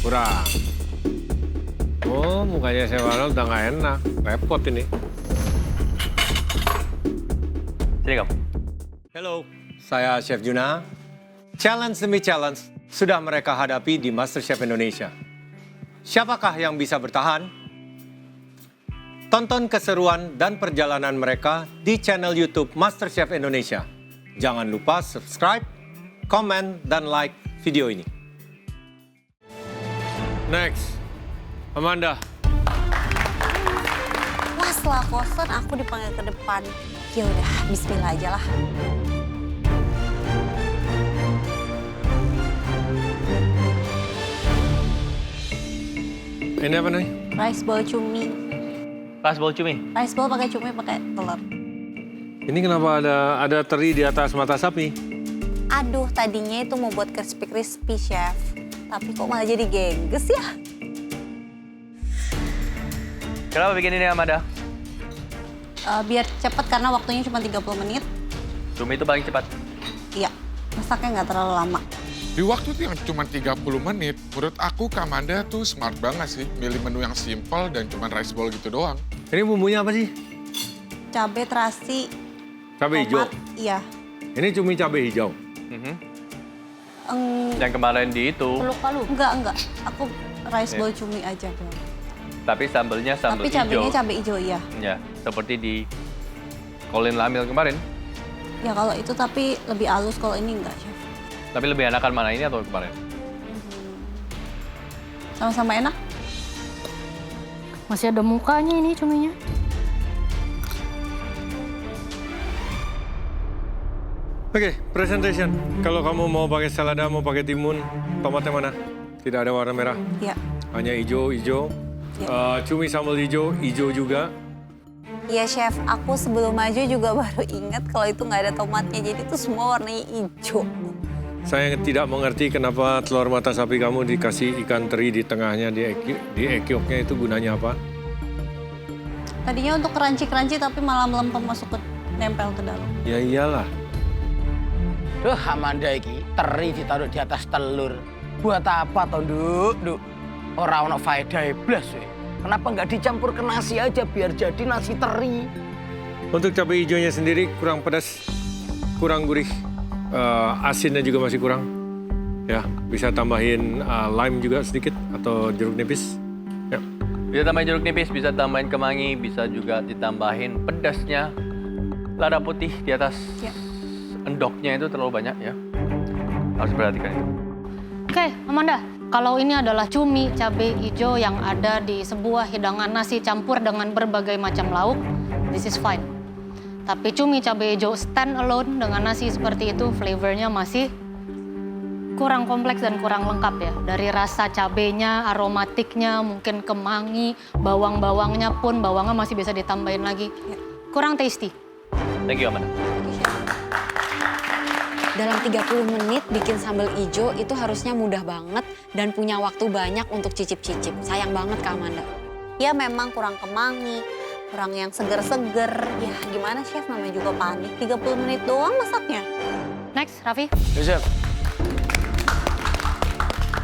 Kurang. Oh, mukanya Chef Arnold udah nggak enak. Repot ini. Sini kamu. Halo, saya Chef Juna. Challenge demi challenge sudah mereka hadapi di MasterChef Indonesia. Siapakah yang bisa bertahan? Tonton keseruan dan perjalanan mereka di channel YouTube MasterChef Indonesia. Jangan lupa subscribe, komen, dan like video ini. Next, Amanda. Wah, setelah kosen aku dipanggil ke depan. Ya udah, bismillah aja lah. Ini apa nih? Rice bowl cumi. Rice bowl cumi. Rice bowl pakai cumi, pakai telur. Ini kenapa ada teri di atas mata sapi? Aduh, tadinya itu mau buat crispy-crispy, Chef. Tapi kok malah jadi gengges ya? Kenapa bikin ini, Amanda? Biar cepet karena waktunya cuma 30 menit. Cumi itu paling cepat. Iya, masaknya nggak terlalu lama. Di waktu yang cuma 30 menit, menurut aku Kamanda tuh smart banget sih. Milih menu yang simple dan cuma rice bowl gitu doang. Ini bumbunya apa sih? Cabai terasi, Cabai hijau. tomat, iya. Ini cumi cabai hijau. Yang kemarin di itu, Enggak. Aku rice bowl cumi aja. Bro. tapi sambelnya sambel Tapi cabainya hijau. cabai hijau, iya. Ya, seperti di Colin Lamil kemarin. Ya kalau itu tapi lebih halus, kalau ini enggak, Chef. Tapi lebih enakan mana ini atau kemarin? Sama-sama enak. Masih ada mukanya ini cuminya. Oke, presentation. Kalau kamu mau pakai selada, mau pakai timun, tomatnya mana? Tidak ada warna merah. Iya. Hanya hijau. Cumi sambal hijau juga. Iya, Chef. Aku sebelum maju juga baru ingat kalau itu nggak ada tomatnya. Jadi itu semua warnanya hijau. Saya tidak mengerti kenapa telur mata sapi kamu dikasih ikan teri di tengahnya, di ekyoknya itu gunanya apa? Tadinya untuk crunchy-crunchy tapi malah melempem masuk ke nempel ke dalam. Ya iyalah. Duh, Amanda iki teri ditaruh di atas telur. Buat apa toh, Nduk? Ora ono faedahe blas we. Kenapa nggak dicampur ke nasi aja biar jadi nasi teri? Untuk cabai hijaunya sendiri kurang pedas, kurang gurih. Asinnya juga masih kurang. Ya, bisa tambahin lime juga sedikit atau jeruk nipis. Ya. Bisa tambahin jeruk nipis, bisa tambahin kemangi, bisa juga ditambahin pedasnya. Lada putih di atas Ya. endoknya itu terlalu banyak ya. Harus perhatikan itu. Oke, Amanda. Kalau ini adalah cumi cabai hijau yang ada di sebuah hidangan nasi campur dengan berbagai macam lauk, this is fine. Tapi cumi cabai hijau stand alone dengan nasi seperti itu, flavornya masih kurang kompleks dan kurang lengkap ya. Dari rasa cabenya, aromatiknya, mungkin kemangi, bawang-bawangnya pun, bawangnya masih bisa ditambahin lagi. Kurang tasty. Thank you, Amanda. Dalam 30 menit bikin sambal ijo itu harusnya mudah banget dan punya waktu banyak untuk cicip-cicip. Sayang banget Kak Amanda. Ya memang kurang kemangi, kurang yang seger-seger. Ya gimana, Chef, namanya juga panik. 30 menit doang masaknya. Next, Raffi. Ya, Chef.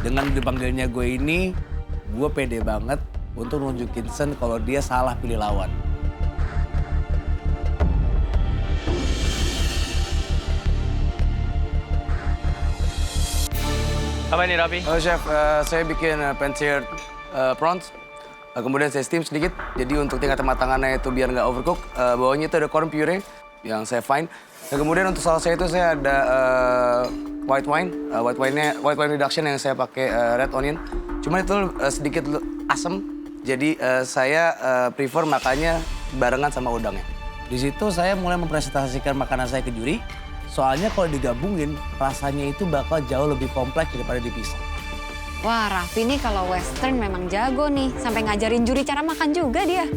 Dengan dipanggilnya gue ini, gue pede banget untuk nunjukin Sen kalau dia salah pilih lawan. Apa ini, Raffi? Oh, Chef, saya bikin pan-seared prawns. Kemudian saya steam sedikit, jadi untuk tingkat kematangannya itu biar nggak overcook. Bawahnya itu ada corn puree yang saya fine. Dan kemudian untuk sausnya itu saya ada white wine. White wine reduction yang saya pakai red onion. Cuma itu sedikit asam, jadi saya prefer makannya barengan sama udangnya. Di situ saya mulai mempresentasikan makanan saya ke juri. Soalnya kalau digabungin, rasanya itu bakal jauh lebih kompleks daripada dipisah. Wah, Raffi nih kalau western memang jago nih. Sampai ngajarin juri cara makan juga dia.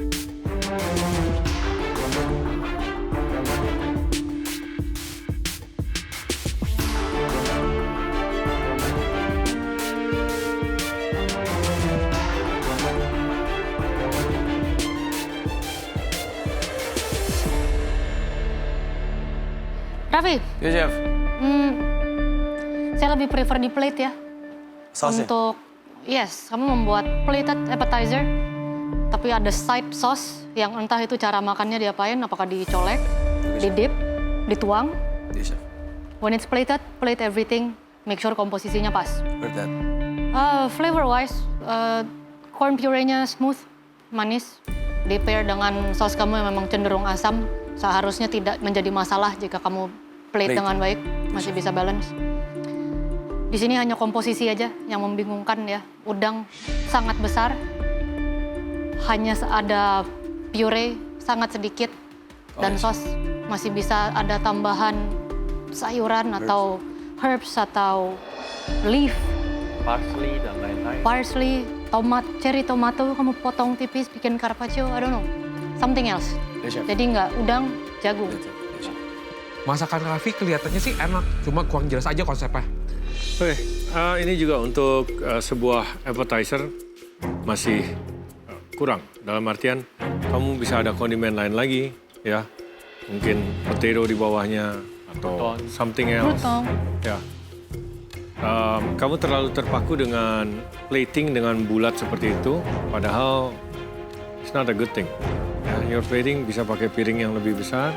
Raffi, Ya, Chef. saya lebih prefer di plate ya. Sausnya? Untuk Yes, kamu membuat plated appetizer, tapi ada side sauce yang entah itu cara makannya diapain, apakah dicolek, didip, dituang. Yes, chef. When it's plated, plate everything, make sure komposisinya pas. Heard that. Flavor-wise, corn puree-nya smooth, manis. Di-pair dengan saus kamu yang memang cenderung asam, seharusnya tidak menjadi masalah jika kamu plate dengan baik, masih bisa balance. Di sini hanya komposisi aja yang membingungkan ya. Udang sangat besar, hanya ada puree sangat sedikit, dan saus masih bisa ada tambahan sayuran atau herbs atau leaf, Parsley dan lain-lain. parsley, tomat, cherry tomato kamu potong tipis bikin carpaccio, I don't know, something else. Yes, chef. Jadi nggak udang, jagung. Masakan Raffi kelihatannya sih enak, cuma kurang jelas aja konsepnya. Oke, ini juga untuk sebuah appetizer masih kurang. Dalam artian kamu bisa ada kondimen lain lagi, ya. Mungkin potato di bawahnya atau Crouton. something else. Crouton. Ya. Kamu terlalu terpaku dengan plating dengan bulat seperti itu, padahal it's not a good thing. Ya, your plating bisa pakai piring yang lebih besar,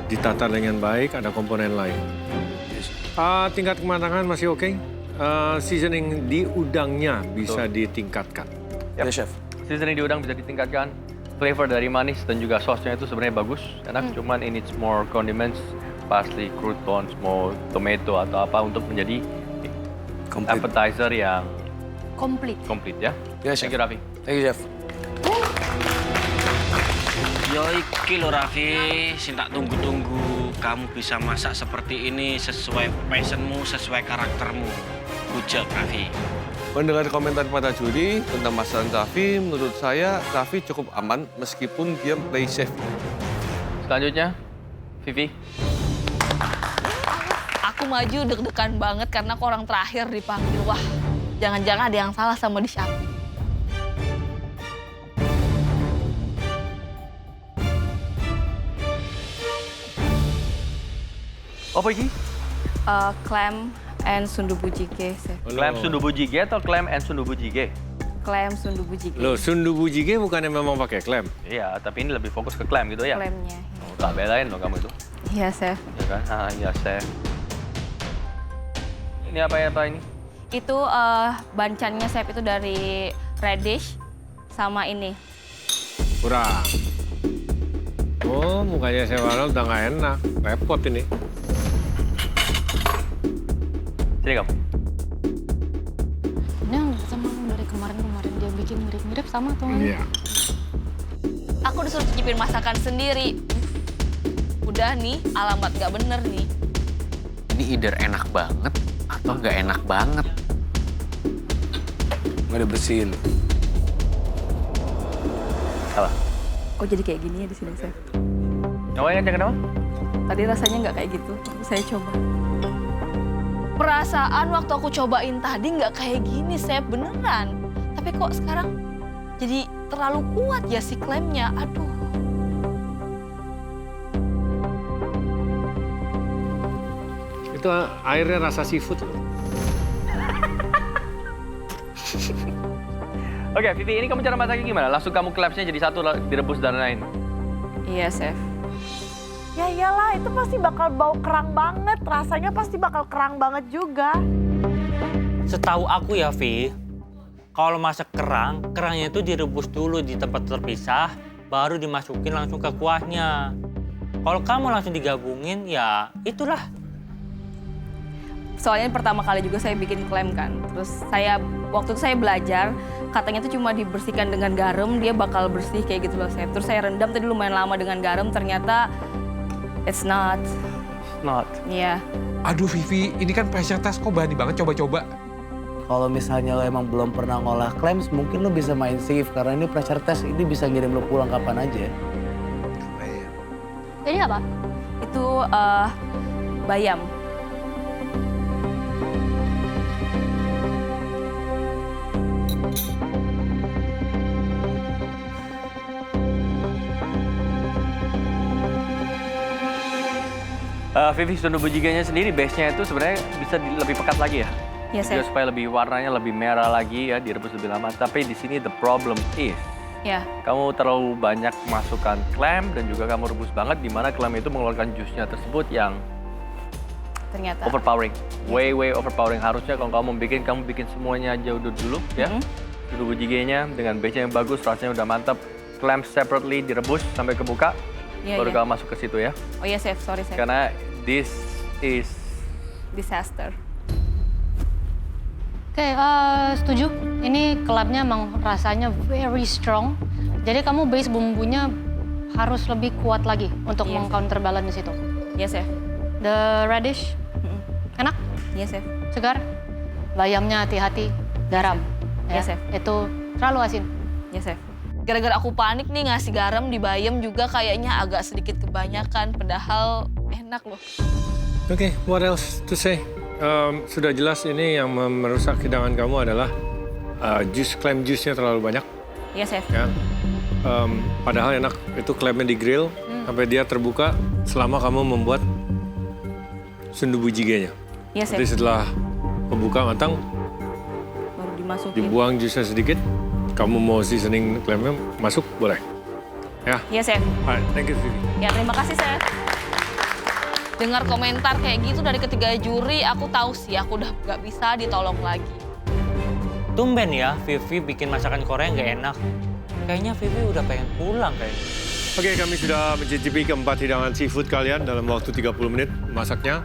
ditata dengan baik, ada komponen lain. Tingkat kematangan masih oke. Seasoning di udangnya bisa ditingkatkan. Yes, chef. Seasoning di udang bisa ditingkatkan. Flavor dari manis dan juga sausnya itu sebenarnya bagus, enak. Cuman it needs more condiments, parsley, croutons, more tomato atau apa untuk menjadi Complete. appetizer yang Komplit. komplit ya. Yes, Thank chef. you, Raffi. Thank you, chef. Yo iki lho Raffi, sing tak tunggu-tunggu. Kamu bisa masak seperti ini sesuai passionmu, sesuai karaktermu. Good Raffi. Mendengar komentar para juri tentang masakan Raffi, menurut saya Raffi cukup aman meskipun dia play safe. Selanjutnya, Vivi. Aku maju deg-degan banget karena aku orang terakhir dipanggil. Wah, jangan-jangan ada yang salah sama di Shopee. Apa ini? Clam and sundubu jjigae, chef. Clam sundubu jjigae atau clam and sundubu jjigae? Clam sundubu jjigae. Loh, sundubu jjigae bukannya memang pakai klem? Iya, tapi ini lebih fokus ke clam gitu ya? Clamnya. Oh, tak belain loh kamu itu. Iya, chef. Ya kan? Iya, chef. Ini apa ini? Itu bancannya chef itu dari radish sama ini. Kurang. Oh, mukanya saya Arnold udah nggak enak. Repot ini. Sini kamu. Ini yang sama dari kemarin-kemarin dia bikin mirip-mirip sama atau enggak? Iya. Aku disuruh cicipin masakan sendiri. Udah nih, alamat nggak bener nih. Ini either enak banget atau nggak enak banget. Nggak dibersihin. Salah. Oh jadi kayak gini ya di sini, chef. Nyobain aja kenapa? Tadi rasanya nggak kayak gitu, saya coba. Perasaan waktu aku cobain tadi nggak kayak gini, chef, beneran. Tapi kok sekarang jadi terlalu kuat ya si klemnya, aduh. Itu airnya rasa seafood. Oke, Vivi, ini kamu cara masaknya gimana? Langsung kamu collapse-nya jadi satu, direbus dan lain. Iya, chef. Ya iyalah, itu pasti bakal bau kerang banget. Rasanya pasti bakal kerang banget juga. Setahu aku ya, Vi, kalau masak kerang, kerangnya itu direbus dulu di tempat terpisah, baru dimasukin langsung ke kuahnya. Kalau kamu langsung digabungin, ya itulah. Soalnya pertama kali juga saya bikin klem kan. Terus waktu itu saya belajar, katanya itu cuma dibersihkan dengan garam, dia bakal bersih kayak gitu loh, chef. Terus saya rendam tadi lumayan lama dengan garam, ternyata it's not. Not. Iya. Aduh Vivi, ini kan pressure test kok berani banget coba-coba. Kalau misalnya lo emang belum pernah ngolah clams, mungkin lo bisa main safe karena ini pressure test ini bisa ngirim lo pulang kapan aja. Ini apa? Itu bayam. Vivi, sundubu jjigae-nya sendiri base-nya itu sebenarnya bisa lebih pekat lagi ya? Yes, Juga chef. supaya lebih warnanya lebih merah lagi ya, direbus lebih lama. Tapi di sini the problem is Ya. kamu terlalu banyak masukkan clam dan juga kamu rebus banget di mana clam itu mengeluarkan jusnya tersebut yang Ternyata. overpowering. Way overpowering. Harusnya kalau kamu bikin semuanya aja udah dulu ya. Dulu bujigenya dengan base yang bagus, rasanya udah mantap. Clam separately direbus sampai kebuka. Iya, Baru iya. kamu masuk ke situ ya. Oh iya chef, sorry chef. Karena this is Disaster. Oke, setuju. Ini clubnya emang rasanya very strong. Jadi kamu base bumbunya harus lebih kuat lagi untuk Yes. meng-counterbalance di situ. Yes chef. The radish, enak, Yes chef. segar. Bayamnya hati-hati, garam. Yes, chef. Itu terlalu asin. Yes chef. Gara-gara aku panik nih ngasih garam di bayam juga kayaknya agak sedikit kebanyakan. Padahal enak loh. Oke, what else to say? Sudah jelas ini yang merusak hidangan kamu adalah clam juice-nya terlalu banyak. Yes chef. Ya. Padahal enak itu clamnya di grill sampai dia terbuka selama kamu membuat sundu bujigenya. Yes chef. Jadi setelah kebuka matang, Baru dimasukin. dibuang jusnya sedikit, kamu mau seasoning clamnya masuk boleh. Ya. Yes chef. Alright, thank you Vivi. Ya terima kasih chef. Dengar komentar kayak gitu dari ketiga juri, aku tahu sih aku udah gak bisa ditolong lagi. Tumben ya, Vivi bikin masakan Korea nggak enak. Kayaknya Vivi udah pengen pulang kayaknya. Oke, kami sudah mencicipi keempat hidangan seafood kalian dalam waktu 30 menit masaknya.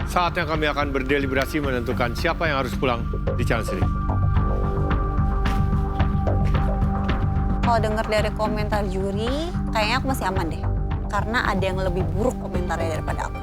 Saatnya kami akan berdeliberasi menentukan siapa yang harus pulang di channel sini. Kalau dengar dari komentar juri, kayaknya aku masih aman deh. Karena ada yang lebih buruk komentarnya daripada aku.